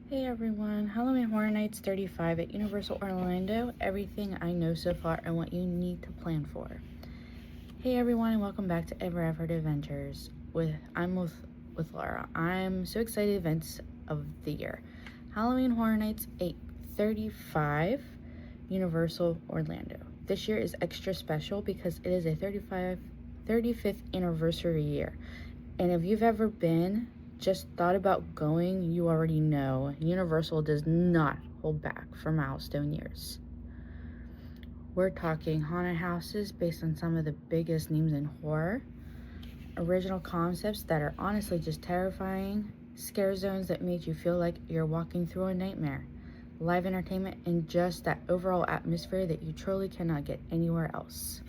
Hey everyone, Halloween Horror Nights 35 at Universal Orlando. Everything I know so far and what you need to plan for. Hey everyone, and welcome back to Ever Effort Adventures. I'm with Laura. I'm so excited events of the year. Halloween Horror Nights 835 Universal Orlando. This year is extra special because it is a 35th anniversary year. And if you've ever been, just thought about going, you already know Universal does not hold back for milestone years. We're talking haunted houses based on some of the biggest names in horror, original concepts that are honestly just terrifying, scare zones that make you feel like you're walking through a nightmare, live entertainment, and just that overall atmosphere that you truly cannot get anywhere else.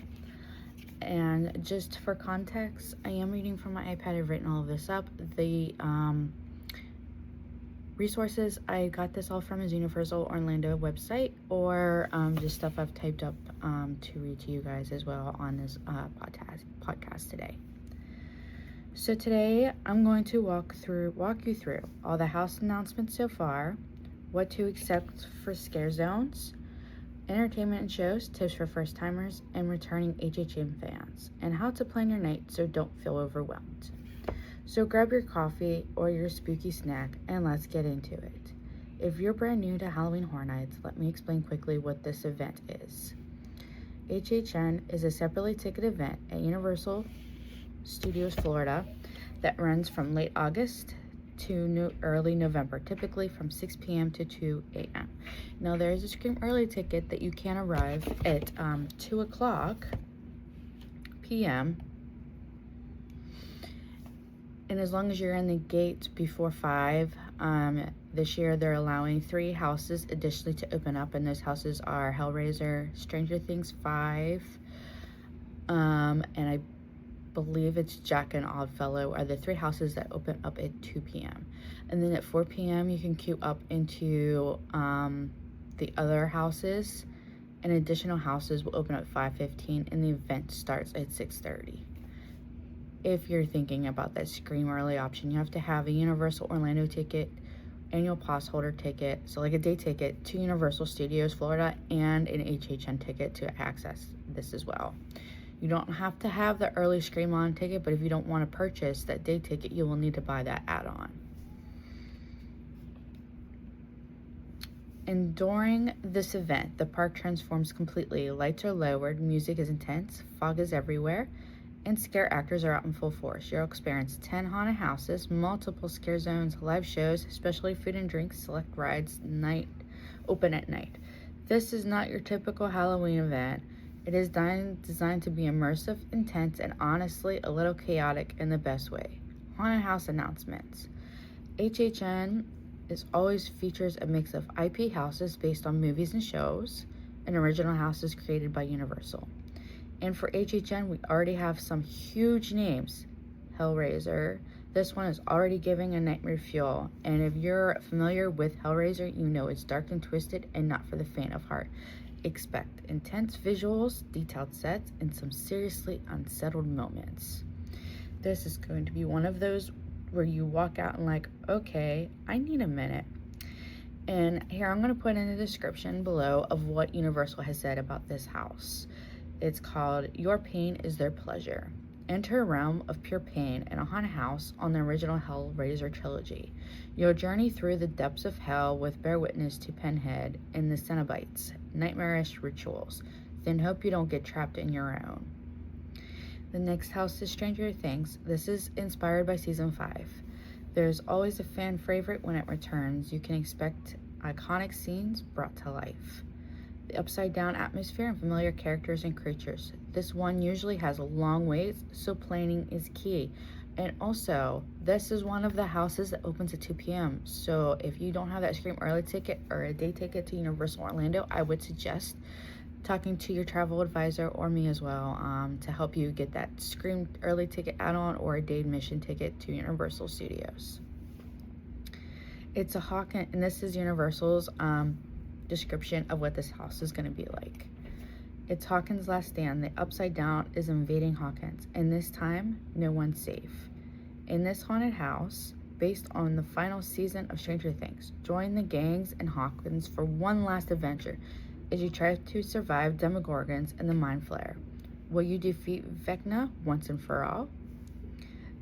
And just for context, I am reading from my iPad. I've written all of this up. The resources I got this all from is Universal Orlando website, or just stuff I've typed up to read to you guys as well on this podcast today. So today I'm going to walk you through all the house announcements so far, what to expect for scare zones, entertainment and shows, tips for first timers and returning HHN fans, and how to plan your night so don't feel overwhelmed. So grab your coffee or your spooky snack and let's get into it. If you're brand new to Halloween Horror Nights, let me explain quickly what this event is. HHN is a separately ticketed event at Universal Studios Florida that runs from late August to early November, typically from 6 p.m. to 2 a.m. Now there is a Scream Early ticket that you can arrive at 2 o'clock p.m. And as long as you're in the gate before 5, this year they're allowing 3 houses additionally to open up, and those houses are Hellraiser, Stranger Things 5, and I believe it's Jack and Oddfellow are the 3 houses that open up at 2 p.m. And then at 4 p.m. you can queue up into the other houses, and additional houses will open up at 5:15, and the event starts at 6:30. If you're thinking about that Scream Early option, you have to have a Universal Orlando ticket, annual pass holder ticket, so like a day ticket to Universal Studios Florida, and an HHN ticket to access this as well. You don't have to have the early Scream On ticket, but if you don't want to purchase that day ticket, you will need to buy that add-on. And during this event, the park transforms completely. Lights are lowered, music is intense, fog is everywhere, and scare actors are out in full force. You'll experience 10 haunted houses, multiple scare zones, live shows, especially food and drinks, select rides, open at night. This is not your typical Halloween event. It is designed to be immersive, intense, and honestly a little chaotic in the best way. Haunted house announcements. HHN always features a mix of IP houses based on movies and shows, and original houses created by Universal. And for HHN, we already have some huge names. Hellraiser. This one is already giving a nightmare feel, and if you're familiar with Hellraiser, you know it's dark and twisted and not for the faint of heart. Expect intense visuals, detailed sets, and some seriously unsettled moments. This is going to be one of those where you walk out and like, okay, I need a minute. And here I'm going to put in the description below of what Universal has said about this house. It's called Your Pain is Their Pleasure. Enter a realm of pure pain in a haunted house on the original Hellraiser trilogy. You'll journey through the depths of hell with bear witness to Pinhead and the Cenobites, nightmarish rituals. Then hope you don't get trapped in your own. The next house is Stranger Things. This is inspired by season 5. There's always a fan favorite when it returns. You can expect iconic scenes brought to life. The upside down atmosphere and familiar characters and creatures. This one usually has long waits, so planning is key. And also, this is one of the houses that opens at 2 p.m. So if you don't have that Scream Early ticket or a day ticket to Universal Orlando, I would suggest talking to your travel advisor or me as well to help you get that Scream Early ticket add-on or a day admission ticket to Universal Studios. It's a Hawkins, and this is Universal's description of what this house is going to be like. It's Hawkins' last stand. The upside down is invading Hawkins, and this time, no one's safe. In this haunted house, based on the final season of Stranger Things. Join the gangs and Hawkins for one last adventure as you try to survive Demogorgons and the Mind Flayer. Will you defeat Vecna once and for all?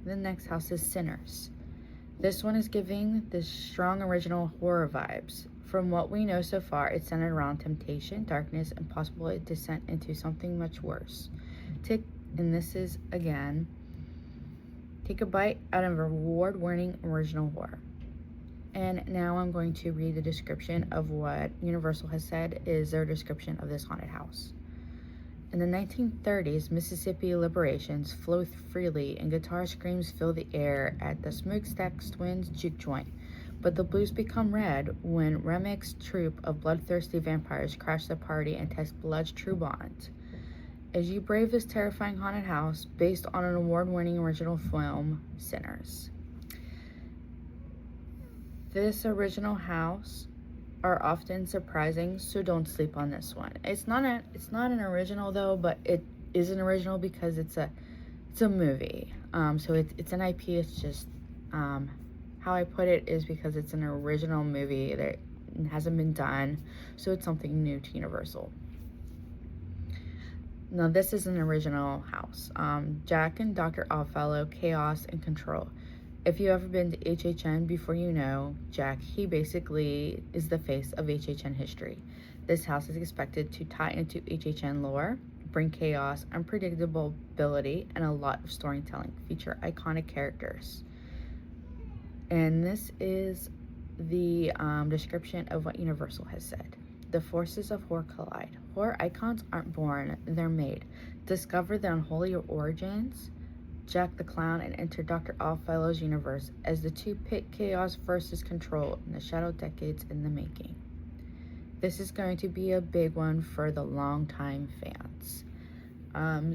The next house is Sinners. This one is giving the strong original horror vibes. From what we know so far, it's centered around temptation, darkness, and possible descent into something much worse. And this is, again, take a bite out of award-winning original horror. And now I'm going to read the description of what Universal has said is their description of this haunted house. In the 1930s, Mississippi liberations flow freely and guitar screams fill the air at the Smokestack Twins juke joint. But the blues become red when Remick's troupe of bloodthirsty vampires crash the party and test blood's true bond. As you brave this terrifying haunted house based on an award-winning original film, Sinners. This original house are often surprising, so don't sleep on this one. It's not an original though, but it is an original because it's a movie. So it's an IP. It's just how I put it is because it's an original movie that hasn't been done, so it's something new to Universal. Now this is an original house. Jack and Dr. Oddfellow, Chaos and Control. If you've ever been to HHN before, you know Jack, he basically is the face of HHN history. This house is expected to tie into HHN lore, bring chaos, unpredictability, and a lot of storytelling, feature iconic characters. And this is the description of what Universal has said. The forces of horror collide. Horror icons aren't born, they're made. Discover their unholy origins, Jack the Clown, and enter Dr. Oddfellow's universe as the two pit chaos versus control in the shadow decades in the making. This is going to be a big one for the longtime fans.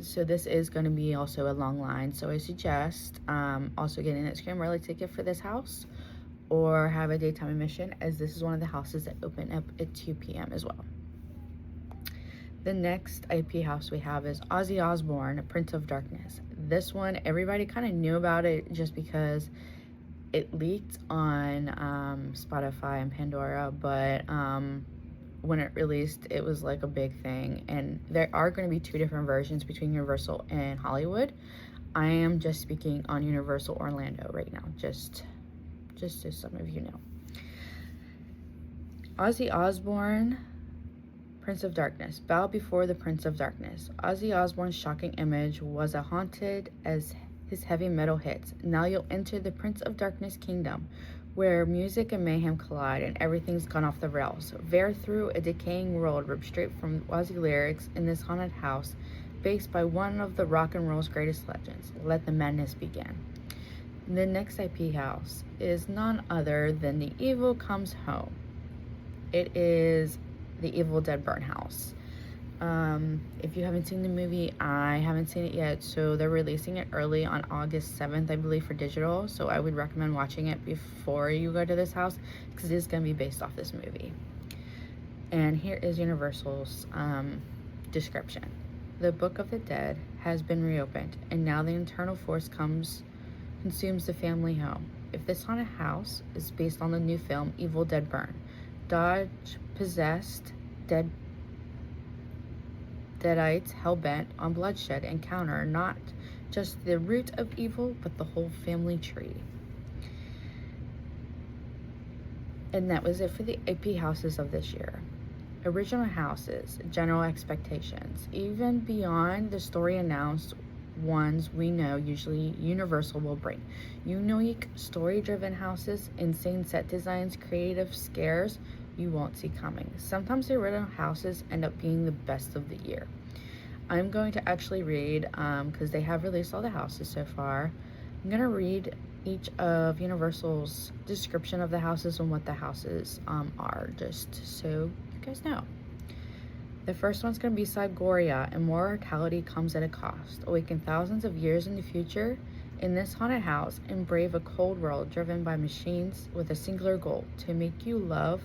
So this is going to be also a long line, so I suggest also getting an extreme early ticket for this house or have a daytime admission, as this is one of the houses that open up at 2 p.m. as well. The next IP house we have is Ozzy Osbourne, Prince of Darkness. This one, everybody kind of knew about it just because it leaked on Spotify and Pandora, but when it released, it was like a big thing. And there are going to be two different versions between Universal and Hollywood. I am just speaking on Universal Orlando right now, just so some of you know. Ozzy Osbourne, Prince of Darkness. Bow before the Prince of Darkness. Ozzy Osbourne's shocking image was as haunted as his heavy metal hits. Now you'll enter the Prince of Darkness kingdom, where music and mayhem collide and everything's gone off the rails. Veer through a decaying world ripped straight from Ozzy lyrics in this haunted house, based by one of the rock and roll's greatest legends. Let the madness begin. The next IP house is none other than The Evil Comes Home. It is the Evil Dead Burn House. If you haven't seen the movie, I haven't seen it yet, so they're releasing it early on August 7th, I believe, for digital, so I would recommend watching it before you go to this house, because it is going to be based off this movie. And here is Universal's description. The Book of the Dead has been reopened, and now the internal force consumes the family home. If this haunted house is based on the new film Evil Dead Burn, dodge possessed Deadites hell-bent on bloodshed encounter not just the root of evil, but the whole family tree. And that was it for the AP houses of this year. Original houses, general expectations. Even beyond the story announced ones we know usually Universal will bring. Unique story-driven houses, insane set designs, creative scares you won't see coming. Sometimes the original houses end up being the best of the year. I'm going to actually read, because they have released all the houses so far, I'm going to read each of Universal's description of the houses and what the houses are, just so you guys know. The first one's going to be Sigoria, and mortality comes at a cost. Awaken thousands of years in the future in this haunted house and brave a cold world driven by machines with a singular goal: to make you live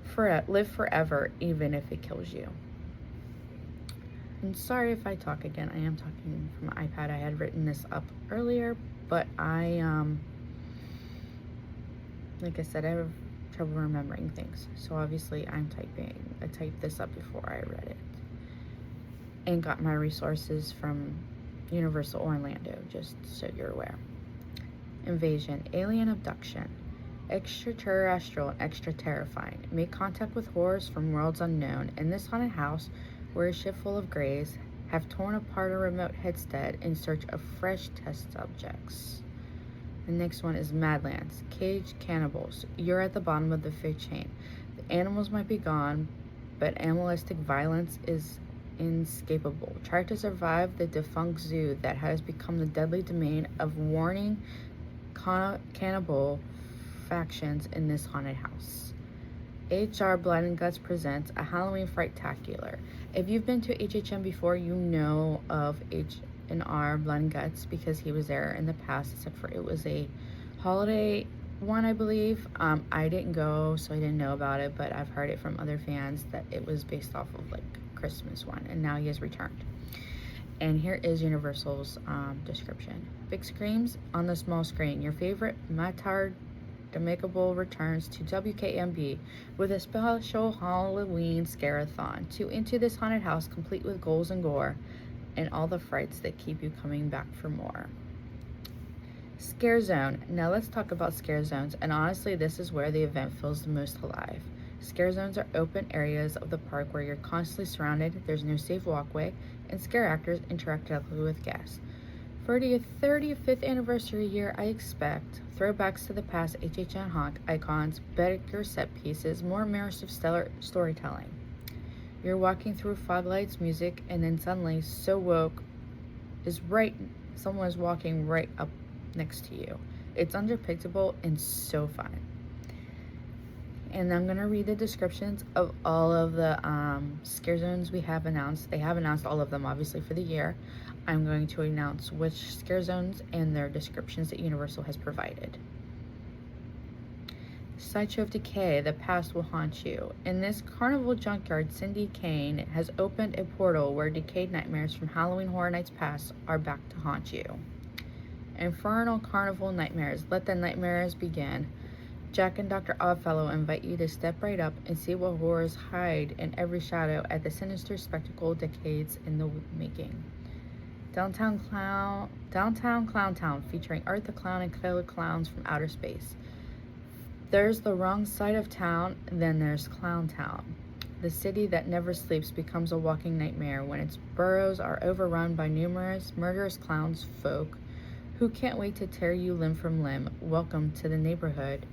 forever, even if it kills you. And sorry if I talk again. I am talking from my iPad. I had written this up earlier, but I Like I said, I have trouble remembering things, so obviously I typed this up before I read it and got my resources from Universal Orlando, just so you're aware. Invasion, alien abduction, extraterrestrial and extra terrifying. Make contact with horrors from worlds unknown. In this haunted house, where a ship full of greys have torn apart a remote headstead in search of fresh test subjects. The next one is Madlands, caged cannibals. You're at the bottom of the food chain. The animals might be gone, but animalistic violence is inescapable. Try to survive the defunct zoo that has become the deadly domain of warring cannibal factions in this haunted house. HR Blood and Guts presents a Halloween Fright-tacular. If you've been to HHN before, you know of H&R Blood and Guts because he was there in the past, except for it was a holiday one, I believe. I didn't go, so I didn't know about it, but I've heard it from other fans that it was based off of like Christmas one, and now he has returned. And here is Universal's description. Big screams on the small screen. Your favorite Matard Demicable returns to WKMB with a special Halloween scare-a-thon. To into this haunted house complete with ghouls and gore and all the frights that keep you coming back for more. Scare Zone. Now let's talk about scare zones, and honestly this is where the event feels the most alive. Scare zones are open areas of the park where you're constantly surrounded, there's no safe walkway, and scare actors interact directly with guests. For the 35th anniversary year, I expect throwbacks to the past HHN haunt icons, better set pieces, more immersive stellar storytelling. You're walking through fog lights, music, and then suddenly, so woke, someone is walking right up next to you. It's unpredictable and so fun. And I'm going to read the descriptions of all of the scare zones we have announced. They have announced all of them, obviously, for the year. I'm going to announce which scare zones and their descriptions that Universal has provided. Sideshow of Decay, the past will haunt you. In this carnival junkyard, Cindy Kane has opened a portal where decayed nightmares from Halloween Horror Nights past are back to haunt you. Infernal Carnival Nightmares, let the nightmares begin. Jack and Dr. Oddfellow invite you to step right up and see what horrors hide in every shadow at the sinister spectacle decades in the making. Downtown Clown Town, featuring Art the Clown and killer clowns from outer space. There's the wrong side of town, then there's Clown Town. The city that never sleeps becomes a walking nightmare when its boroughs are overrun by numerous murderous clowns folk who can't wait to tear you limb from limb. Welcome to the neighborhood.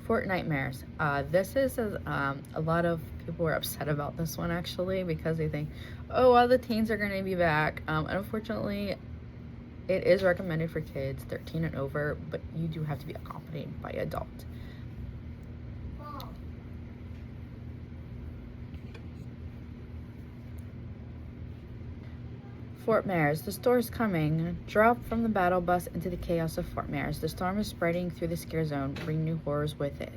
Fort Nightmares. This is a lot of people are upset about this one actually because they think, oh, all the teens are going to be back. Unfortunately, it is recommended for kids 13 and over, but you do have to be accompanied by an adult. Fort Mares. The storm's coming. Drop from the battle bus into the chaos of Fort Mares. The storm is spreading through the scare zone, bringing new horrors with it.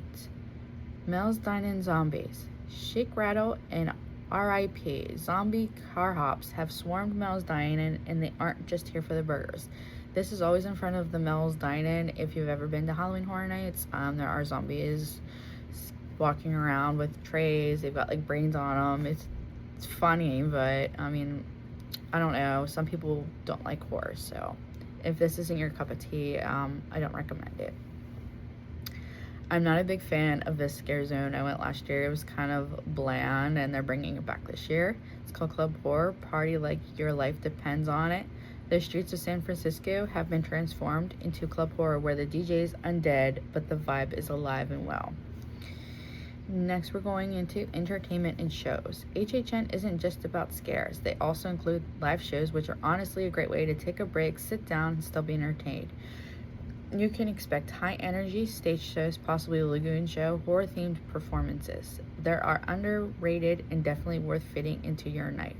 Mel's Dine-In Zombies. Shake, Rattle, and R.I.P. Zombie car hops have swarmed Mel's Dine-In, and they aren't just here for the burgers. This is always in front of the Mel's Dine-In. If you've ever been to Halloween Horror Nights, there are zombies walking around with trays. They've got like brains on them. It's funny, but I mean, I don't know. Some people don't like horror, so if this isn't your cup of tea, I don't recommend it. I'm not a big fan of this scare zone. I went last year. It was kind of bland, and they're bringing it back this year. It's called Club Horror. Party like your life depends on it. The streets of San Francisco have been transformed into Club Horror, where the DJ's undead, but the vibe is alive and well. Next, we're going into entertainment and shows. HHN isn't just about scares. They also include live shows, which are honestly a great way to take a break, sit down, and still be entertained. You can expect high-energy stage shows, possibly a lagoon show, horror-themed performances. There are underrated and definitely worth fitting into your night.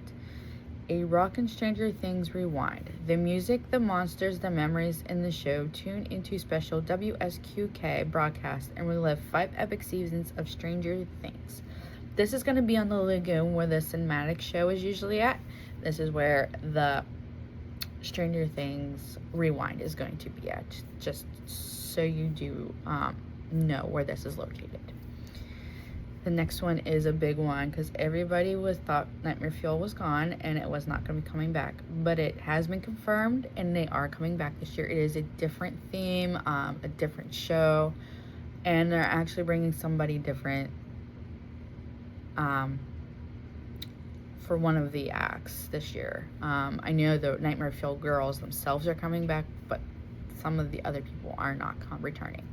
A Rockin' Stranger Things rewind. The music, the monsters, the memories in the show tune into special WSQK broadcast and relive 5 epic seasons of Stranger Things. This is going to be on the lagoon where the cinematic show is usually at. This is where the Stranger Things rewind is going to be at, just so you do know where this is located. The next one is a big one because everybody thought Nightmare Fuel was gone and it was not going to be coming back, but it has been confirmed and they are coming back this year. It is a different theme, a different show, and they're actually bringing somebody different for one of the acts this year. I know the Nightmare Fuel girls themselves are coming back, but some of the other people are not returning.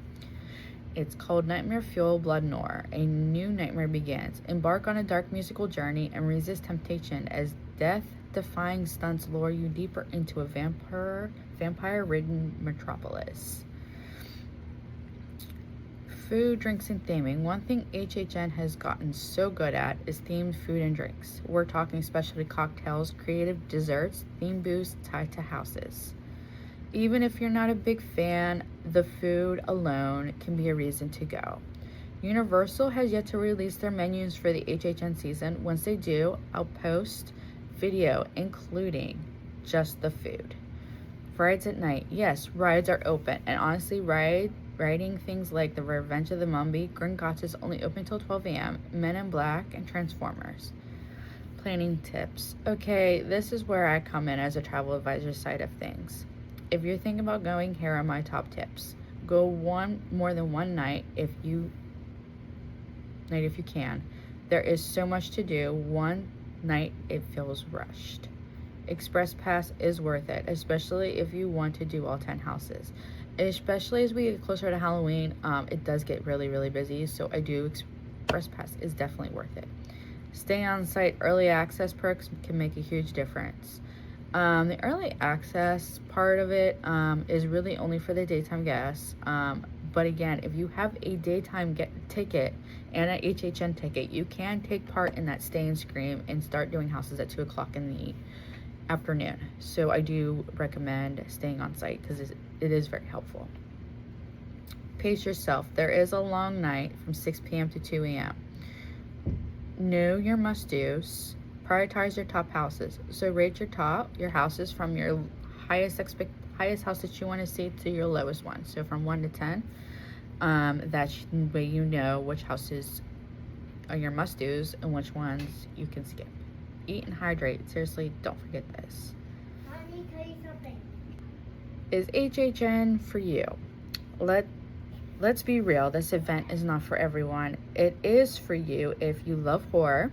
It's called Nightmare Fuel Blood Noir. A new nightmare begins. Embark on a dark musical journey and resist temptation as death-defying stunts lure you deeper into a vampire-ridden metropolis. Food, drinks, and theming. One thing HHN has gotten so good at is themed food and drinks. We're talking specialty cocktails, creative desserts, themed booths tied to houses. Even if you're not a big fan, the food alone can be a reason to go. Universal has yet to release their menus for the HHN season. Once they do, I'll post video including just the food. Rides at night. Yes, rides are open. And honestly, riding things like the Revenge of the Mummy, Gringotts is only open till 12 a.m., Men in Black, and Transformers. Planning tips. Okay, this is where I come in as a travel advisor side of things. If you're thinking about going, here are my top tips. Go more than one night if you can. There is so much to do. One night it feels rushed. Express Pass is worth it, especially if you want to do all 10 houses. Especially as we get closer to Halloween, it does get really, really busy. So Express Pass is definitely worth it. Stay on site. Early access perks can make a huge difference. The early access part of it is really only for the daytime guests. But again, if you have a daytime ticket and an HHN ticket, you can take part in that Stay and Scream and start doing houses at 2 o'clock in the afternoon. So I do recommend staying on site because it is very helpful. Pace yourself. There is a long night from 6 p.m. to 2 a.m. Know your must-dos. Prioritize your top houses. So rate your houses from your highest house that you want to see to your lowest one. So from 1 to 10. That way you know which houses are your must-dos and which ones you can skip. Eat and hydrate. Seriously, don't forget this. Let me tell you something. Is HHN for you? Let's be real. This event is not for everyone. It is for you if you love horror,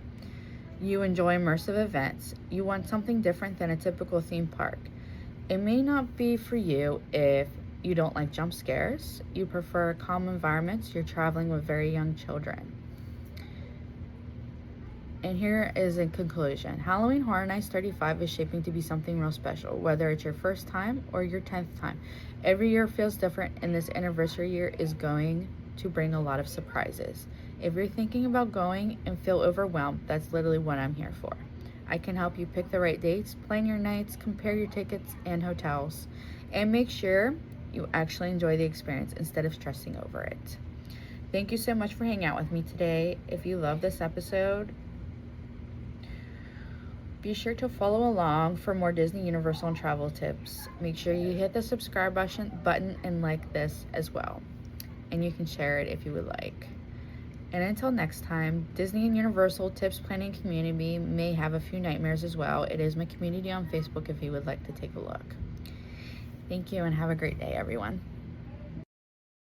you enjoy immersive events, you want something different than a typical theme park. It may not be for you if you don't like jump scares, you prefer calm environments, you're traveling with very young children. And here is a conclusion. Halloween Horror Nights 35 is shaping to be something real special, whether it's your first time or your 10th time. Every year feels different, and this anniversary year is going to bring a lot of surprises. If you're thinking about going and feel overwhelmed, that's literally what I'm here for. I can help you pick the right dates, plan your nights, compare your tickets and hotels, and make sure you actually enjoy the experience instead of stressing over it. Thank you so much for hanging out with me today. If you love this episode, be sure to follow along for more Disney, Universal, and travel tips. Make sure you hit the subscribe button and like this as well. And you can share it if you would like. And until next time, Disney and Universal Tips Planning Community may have a few nightmares as well. It is my community on Facebook if you would like to take a look. Thank you and have a great day, everyone.